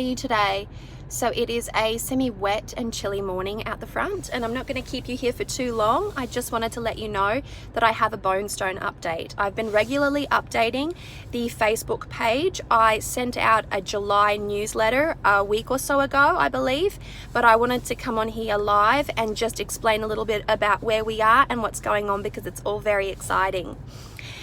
you today. So it is a semi-wet and chilly morning out the front, and I'm not going to keep you here for too long. I just wanted to let you know that I have a Bonestone update. I've been regularly updating the Facebook page. I sent out a July newsletter a week or so ago, I believe, but I wanted to come on here live and just explain a little bit about where we are and what's going on, because it's all very exciting.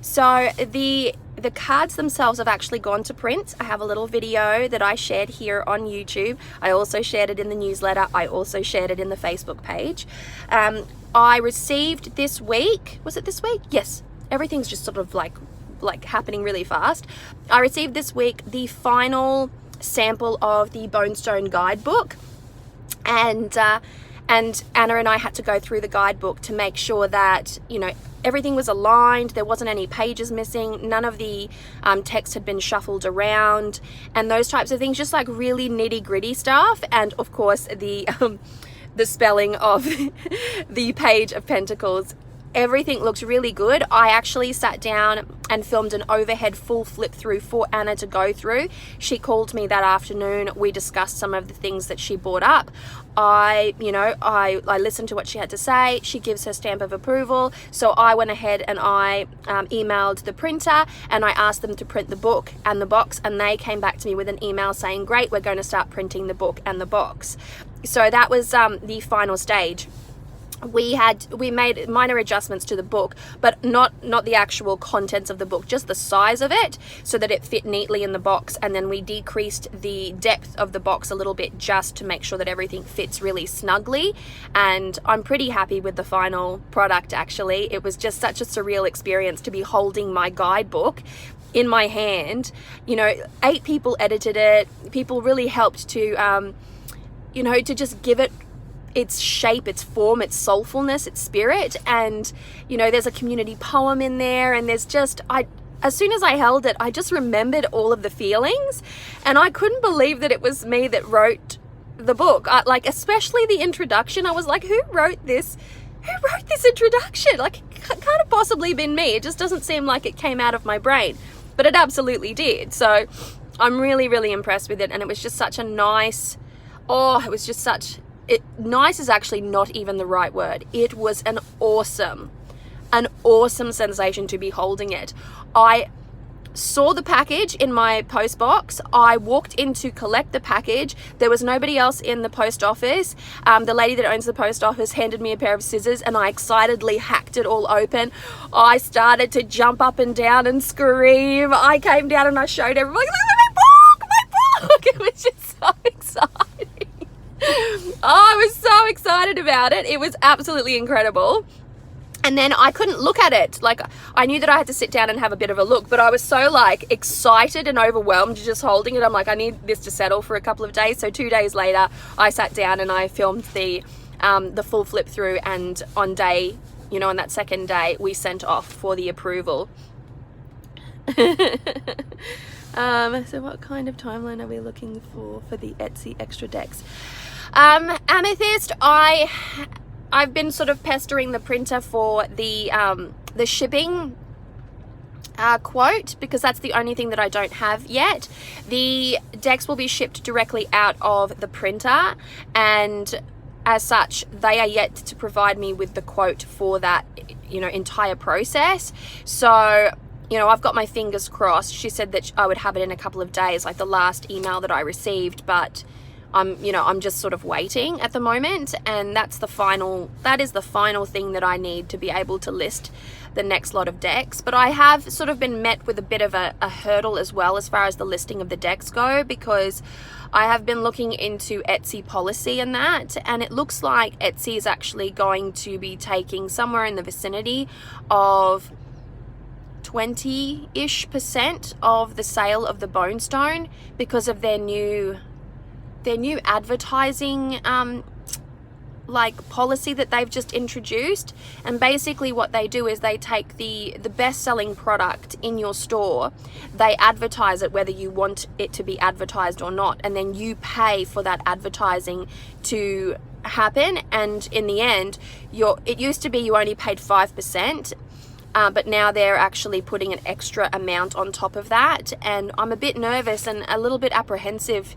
So the cards themselves have actually gone to print. I have a little video that I shared here on YouTube. I also shared it in the newsletter. I also shared it in the Facebook page. I received this week, was it this week? Yes, everything's just sort of like happening really fast. I received this week the final sample of the Bonestone Guidebook, and Anna and I had to go through the guidebook to make sure that, you know, everything was aligned, there wasn't any pages missing, none of the text had been shuffled around, and those types of things, just like really nitty-gritty stuff. And of course the spelling of the Page of Pentacles. Everything looks really good. I actually sat down and filmed an overhead full flip through for Anna to go through. She called me that afternoon. We discussed some of the things that she brought up. I listened to what she had to say. She gives her stamp of approval. So I went ahead and I emailed the printer and I asked them to print the book and the box, and they came back to me with an email saying, great, we're going to start printing the book and the box. So that was the final stage. We made minor adjustments to the book, but not the actual contents of the book, just the size of it, so that it fit neatly in the box. And then we decreased the depth of the box a little bit, just to make sure that everything fits really snugly. And I'm pretty happy with the final product, actually. It was just such a surreal experience to be holding my guidebook in my hand. You know, 8 people edited it. People really helped to to just give it its shape, its form, its soulfulness, its spirit. And you know, there's a community poem in there, and there's just, as soon as I held it, I just remembered all of the feelings, and I couldn't believe that it was me that wrote the book. Especially the introduction. I was like, who wrote this introduction? Like, it can't have possibly been me. It just doesn't seem like it came out of my brain, but it absolutely did. So I'm really, really impressed with it. And it was just such a nice, nice is actually not even the right word. It was an awesome sensation to be holding it. I saw the package in my post box. I walked in to collect the package. There was nobody else in the post office. The lady that owns the post office handed me a pair of scissors, and I excitedly hacked it all open. I started to jump up and down and scream. I came down and I showed everybody, look at my book! It was just so exciting. I was so excited about it. It was absolutely incredible. And then I couldn't look at it. Like, I knew that I had to sit down and have a bit of a look, but I was so excited and overwhelmed just holding it. I'm like, I need this to settle for a couple of days. So 2 days later, I sat down and I filmed the full flip through, and on that second day, we sent off for the approval. So what kind of timeline are we looking for the Etsy extra decks? Amethyst, I've been sort of pestering the printer for the shipping quote, because that's the only thing that I don't have yet. The decks will be shipped directly out of the printer, and as such, they are yet to provide me with the quote for that, entire process. So, I've got my fingers crossed. She said that I would have it in a couple of days, like the last email that I received, but I'm just sort of waiting at the moment, and that is the final thing that I need to be able to list the next lot of decks. But I have sort of been met with a bit of a hurdle as well, as far as the listing of the decks go, because I have been looking into Etsy policy and that, and it looks like Etsy is actually going to be taking somewhere in the vicinity of 20-ish% of the sale of the Bonestone, because of their new advertising policy that they've just introduced. And basically what they do is they take the best-selling product in your store, they advertise it whether you want it to be advertised or not, and then you pay for that advertising to happen. And in the end, it used to be you only paid 5%, but now they're actually putting an extra amount on top of that. And I'm a bit nervous and a little bit apprehensive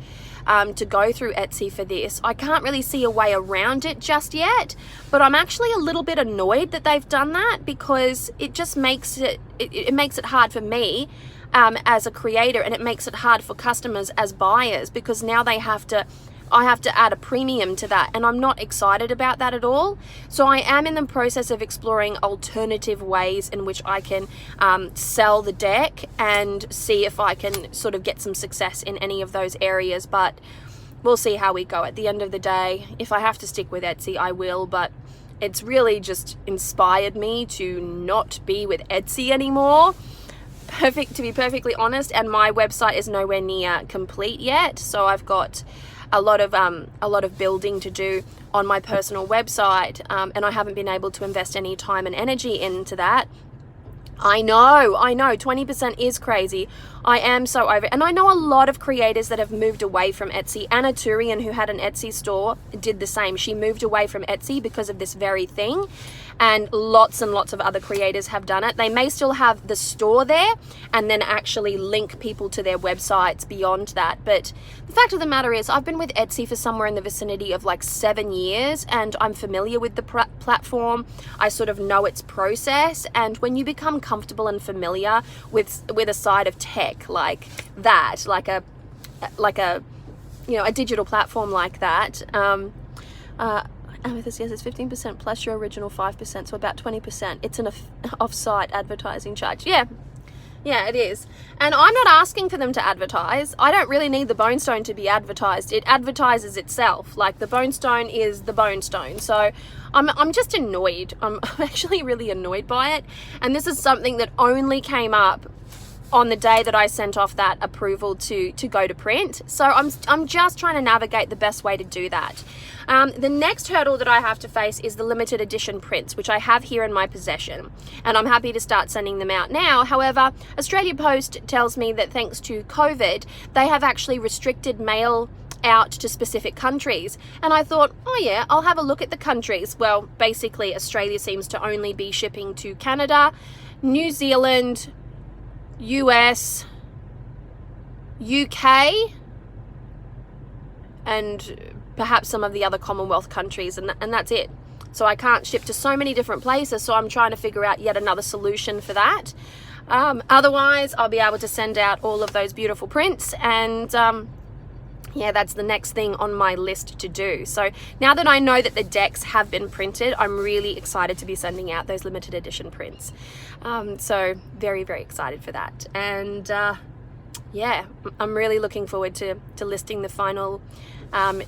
to go through Etsy for this. I can't really see a way around it just yet, but I'm actually a little bit annoyed that they've done that, because it just makes it makes it hard for me as a creator, and it makes it hard for customers as buyers, because now I have to add a premium to that, and I'm not excited about that at all. So I am in the process of exploring alternative ways in which I can sell the deck and see if I can sort of get some success in any of those areas, but we'll see how we go. At the end of the day, if I have to stick with Etsy, I will, but it's really just inspired me to not be with Etsy anymore, to be perfectly honest, and my website is nowhere near complete yet, so I've got a lot of building to do on my personal website, and I haven't been able to invest any time and energy into that. I know, 20% is crazy. I am so over it. And I know a lot of creators that have moved away from Etsy. Anna Turian, who had an Etsy store, did the same. She moved away from Etsy because of this very thing. And lots of other creators have done it. They may still have the store there and then actually link people to their websites beyond that. But the fact of the matter is, I've been with Etsy for somewhere in the vicinity of like 7 years, and I'm familiar with the platform. I sort of know its process. And when you become comfortable and familiar with a side of tech like that, like a digital platform like that, Amethyst, yes, it's 15% plus your original 5%, so about 20%. It's an off-site advertising charge. Yeah, it is. And I'm not asking for them to advertise. I don't really need the Bonestone to be advertised. It advertises itself. Like, the Bonestone is the Bonestone. So I'm just annoyed. I'm actually really annoyed by it. And this is something that only came up on the day that I sent off that approval to go to print. So I'm just trying to navigate the best way to do that. The next hurdle that I have to face is the limited edition prints, which I have here in my possession, and I'm happy to start sending them out now. However, Australia Post tells me that thanks to COVID, they have actually restricted mail out to specific countries. And I thought, oh yeah, I'll have a look at the countries. Well, basically Australia seems to only be shipping to Canada, New Zealand, US, UK, and perhaps some of the other Commonwealth countries, and that's it. So I can't ship to so many different places, so I'm trying to figure out yet another solution for that. Otherwise, I'll be able to send out all of those beautiful prints, and yeah, that's the next thing on my list to do. So now that I know that the decks have been printed, I'm really excited to be sending out those limited edition prints. So very, very excited for that. And yeah, I'm really looking forward to listing the final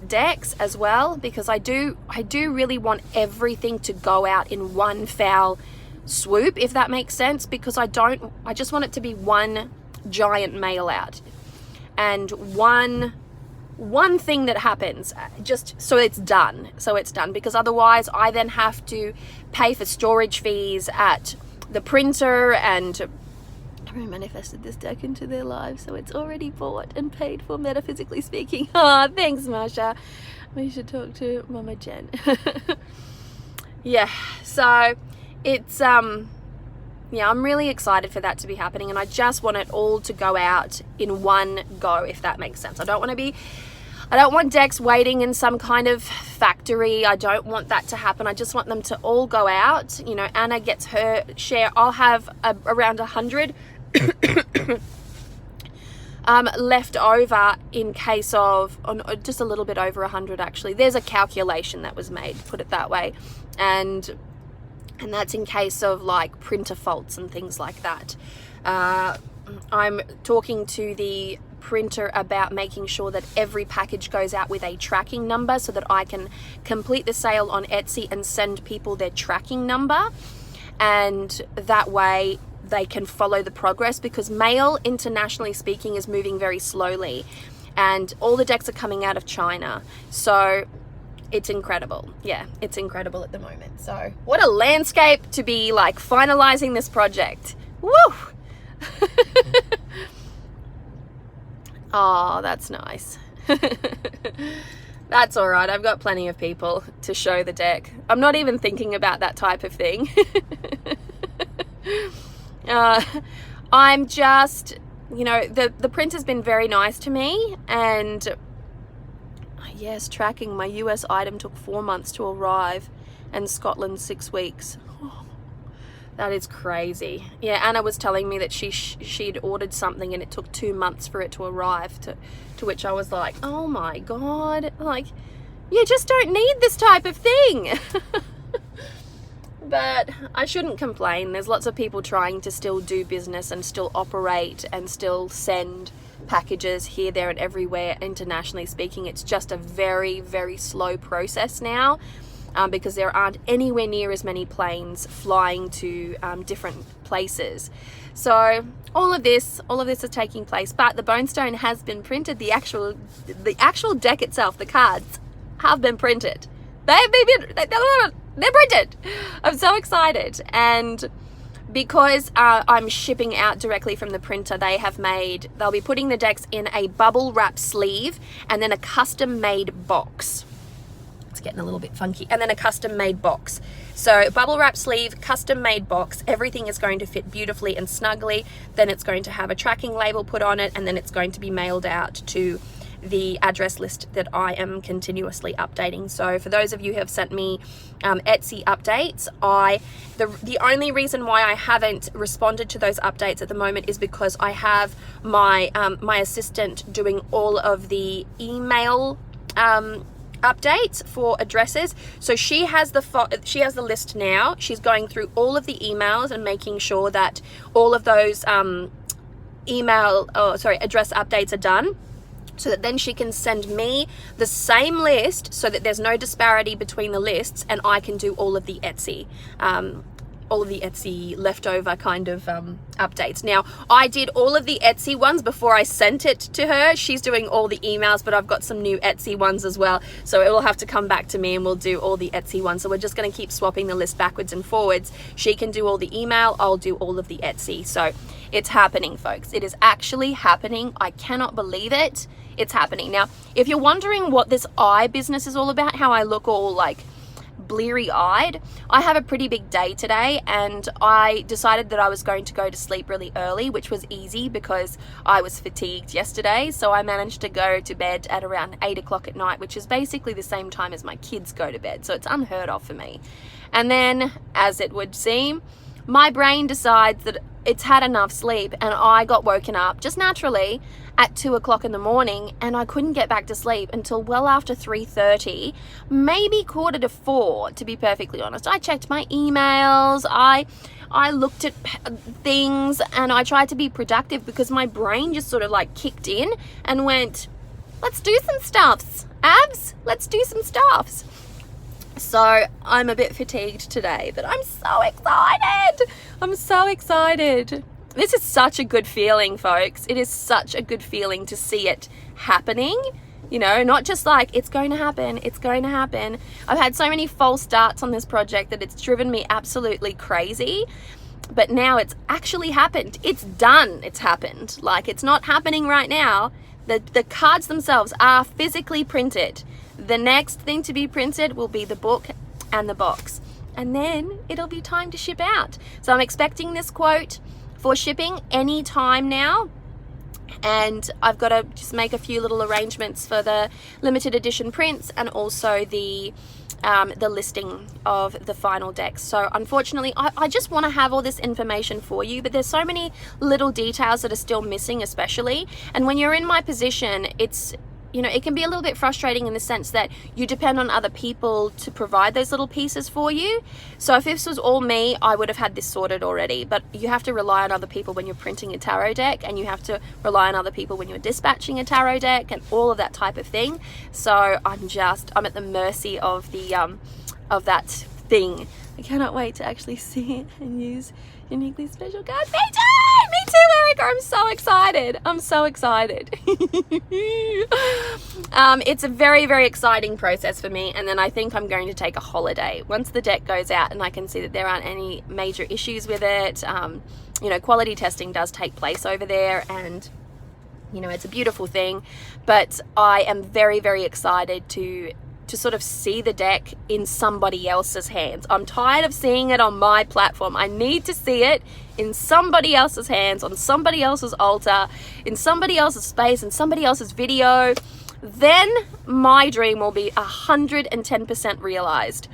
decks as well, because I do really want everything to go out in one foul swoop, if that makes sense, because I just want it to be one giant mail out and one thing that happens, just so it's done, because otherwise I then have to pay for storage fees at the printer, and I manifested this deck into their lives, so it's already bought and paid for, metaphysically speaking. Oh, thanks, Marsha. We should talk to Mama Jen. Yeah, so it's yeah, I'm really excited for that to be happening, and I just want it all to go out in one go, if that makes sense. I don't want decks waiting in some kind of factory. I don't want that to happen. I just want them to all go out. You know, Anna gets her share. I'll have around 100 left over in case of, just a little bit over 100 actually. There's a calculation that was made, put it that way, and that's in case of like printer faults and things like that. I'm talking to the printer about making sure that every package goes out with a tracking number, so that I can complete the sale on Etsy and send people their tracking number, and that way they can follow the progress, because mail, internationally speaking, is moving very slowly, and all the decks are coming out of China. So it's incredible. Yeah, it's incredible at the moment. So what a landscape to be like finalizing this project. Woo! Oh, that's nice. That's all right. I've got plenty of people to show the deck. I'm not even thinking about that type of thing. I'm just, you know, the print has been very nice to me, and Yes, tracking. My US item took 4 months to arrive and Scotland 6 weeks. That is crazy. Yeah, Anna was telling me that she'd ordered something and it took 2 months for it to arrive, to which I was like, oh my God, like, you just don't need this type of thing. But I shouldn't complain. There's lots of people trying to still do business and still operate and still send packages here, there and everywhere. Internationally speaking, it's just a very, very slow process now. Because there aren't anywhere near as many planes flying to different places. So all of this is taking place, but the Bonestone has been printed. The actual deck itself, the cards, have been printed. They're printed. I'm so excited. And because I'm shipping out directly from the printer, they'll be putting the decks in a bubble wrap sleeve and then a custom made box. It's getting a little bit funky. And then a custom made box. So bubble wrap sleeve, custom made box, everything is going to fit beautifully and snugly. Then it's going to have a tracking label put on it, and then it's going to be mailed out to the address list that I am continuously updating. So for those of you who have sent me Etsy updates, the only reason why I haven't responded to those updates at the moment is because I have my my assistant doing all of the email updates for addresses. So she has the list now. She's going through all of the emails and making sure that all of those address updates are done, so that then she can send me the same list so that there's no disparity between the lists, and I can do all of the Etsy leftover kind of updates. Now, I did all of the Etsy ones before I sent it to her. She's doing all the emails, but I've got some new Etsy ones as well. So it will have to come back to me and we'll do all the Etsy ones. So we're just going to keep swapping the list backwards and forwards. She can do all the email, I'll do all of the Etsy. So it's happening, folks. It is actually happening. I cannot believe it. It's happening. Now, if you're wondering what this eye business is all about, how I look all like bleary-eyed, I have a pretty big day today, and I decided that I was going to go to sleep really early, which was easy because I was fatigued yesterday. So I managed to go to bed at around 8 o'clock at night, which is basically the same time as my kids go to bed. So it's unheard of for me. And then, as it would seem, my brain decides that it's had enough sleep, and I got woken up just naturally at 2 o'clock in the morning, and I couldn't get back to sleep until well after 3:30, maybe 3:45, to be perfectly honest. I checked my emails, I looked at things, and I tried to be productive because my brain just sort of like kicked in and went, let's do some stuffs, abs, let's do some stuffs. So I'm a bit fatigued today, but I'm so excited. I'm so excited. This is such a good feeling, folks. It is such a good feeling to see it happening. You know, not just like, it's going to happen, it's going to happen. I've had so many false starts on this project that it's driven me absolutely crazy. But now it's actually happened. It's done. It's happened. Like, it's not happening right now. The cards themselves are physically printed. The next thing to be printed will be the book and the box. And then it'll be time to ship out. So I'm expecting this quote for shipping any time now, and I've got to just make a few little arrangements for the limited edition prints and also the listing of the final decks. So unfortunately, I just want to have all this information for you, but there's so many little details that are still missing, especially. And when you're in my position, it's, you know, it can be a little bit frustrating in the sense that you depend on other people to provide those little pieces for you. So if this was all me, I would have had this sorted already, but you have to rely on other people when you're printing a tarot deck, and you have to rely on other people when you're dispatching a tarot deck and all of that type of thing. So I'm at the mercy of that thing. I cannot wait to actually see it and use uniquely special cards. Me too, Erica. I'm so excited. I'm so excited. It's a very, very exciting process for me, and then I think I'm going to take a holiday once the deck goes out and I can see that there aren't any major issues with it. You know, quality testing does take place over there, and you know, it's a beautiful thing. But I am very, very excited to sort of see the deck in somebody else's hands. I'm tired of seeing it on my platform. I need to see it in somebody else's hands, on somebody else's altar, in somebody else's space, in somebody else's video. then my dream will be 110% realized.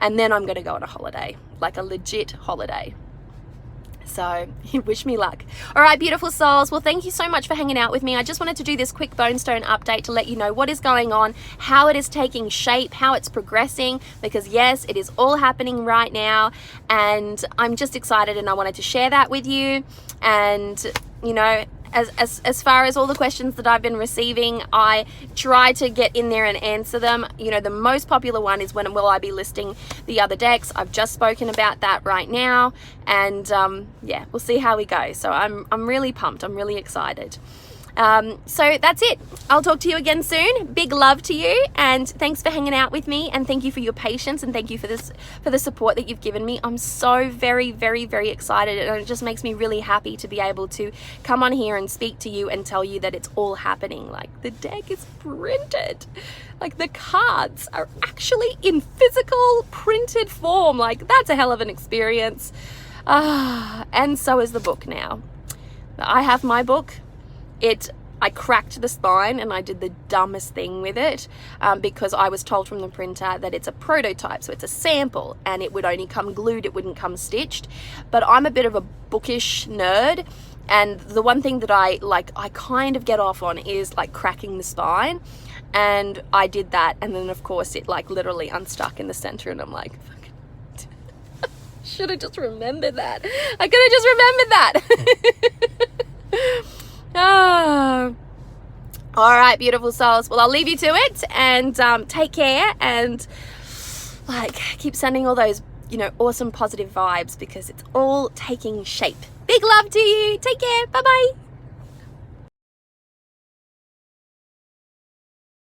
And then I'm going to go on a holiday, like a legit holiday. So wish me luck. All right, beautiful souls. Well, thank you so much for hanging out with me. I just wanted to do this quick Bonestone update to let you know what is going on, how it is taking shape, how it's progressing, because yes, it is all happening right now. And I'm just excited, and I wanted to share that with you. And, you know, as far as all the questions that I've been receiving, I try to get in there and answer them. You know, the most popular one is, when will I be listing the other decks? I've just spoken about that right now, and yeah, we'll see how we go. So I'm really pumped. I'm really excited. So that's it. I'll talk to you again soon. Big love to you, and thanks for hanging out with me, and thank you for your patience, and thank you for the support that you've given me. I'm so very, very, very excited, and it just makes me really happy to be able to come on here and speak to you and tell you that it's all happening. Like, the deck is printed, like the cards are actually in physical printed form. Like, that's a hell of an experience. And so is the book now. I have my book. I cracked the spine, and I did the dumbest thing with it, because I was told from the printer that it's a prototype, so it's a sample, and it would only come glued, it wouldn't come stitched. But I'm a bit of a bookish nerd, and the one thing that I kind of get off on is like cracking the spine, and I did that, and then of course it like literally unstuck in the center, and I'm like, should have just remembered that. I could have just remembered that. Oh. All right, beautiful souls. Well, I'll leave you to it, and take care, and like keep sending all those, you know, awesome positive vibes, because it's all taking shape. Big love to you. Take care. Bye-bye.